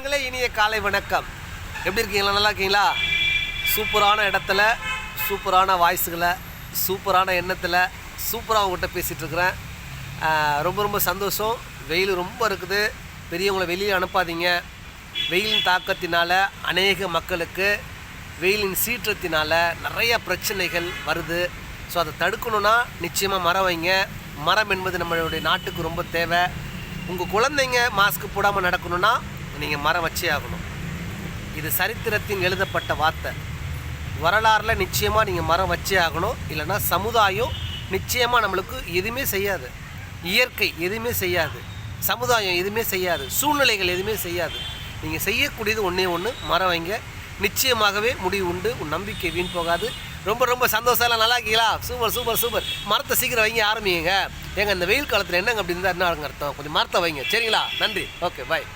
நண்பர்களே, இனிய காலை வணக்கம். எப்படி இருக்கீங்களா? நல்லா இருக்கீங்களா? சூப்பரான இடத்துல, சூப்பரான வாய்ஸுகளை, சூப்பரான எண்ணத்தில் சூப்பராக உங்கள்கிட்ட பேசிகிட்ருக்குறேன். ரொம்ப ரொம்ப சந்தோஷம். வெயில் ரொம்ப இருக்குது. பெரியவங்களை வெளியே அனுப்பாதீங்க. வெயிலின் தாக்கத்தினால் அநேக மக்களுக்கு வெயிலின் சீற்றத்தினால் நிறைய பிரச்சனைகள் வருது. ஸோ அதை தடுக்கணுன்னா நிச்சயமாக மரம் வைங்க. மரம் என்பது நம்மளுடைய நாட்டுக்கு ரொம்ப தேவை. உங்கள் குழந்தைங்க மாஸ்க் போடாமல் நடக்கணுன்னா நீங்கள் மரம் வச்சே ஆகணும். இது சரித்திரத்தின் எழுதப்பட்ட வார்த்தை. வரலாறில் நிச்சயமாக நீங்கள் மரம் வச்சே ஆகணும். இல்லைன்னா சமுதாயம் நிச்சயமாக நம்மளுக்கு எதுவுமே செய்யாது. இயற்கை எதுவுமே செய்யாது, சமுதாயம் எதுவுமே செய்யாது, சூழ்நிலைகள் எதுவுமே செய்யாது. நீங்கள் செய்யக்கூடியது ஒன்றே ஒன்று, மரம் வைங்க. நிச்சயமாகவே முடிவு உண்டு. உன் நம்பிக்கை வீண் போகாது. ரொம்ப ரொம்ப சந்தோஷம். நல்லா இருக்கீங்களா? Super super super. மரத்தை சீக்கிரம் வைங்க, ஆரம்பிங்க. ஏங்க இந்த வெயில் காலத்தில் என்னங்க அப்படி இருந்தால் என்ன அர்த்தம்? கொஞ்சம் மரத்தை வைங்க, சரிங்களா? நன்றி. ஓகே, பாய்.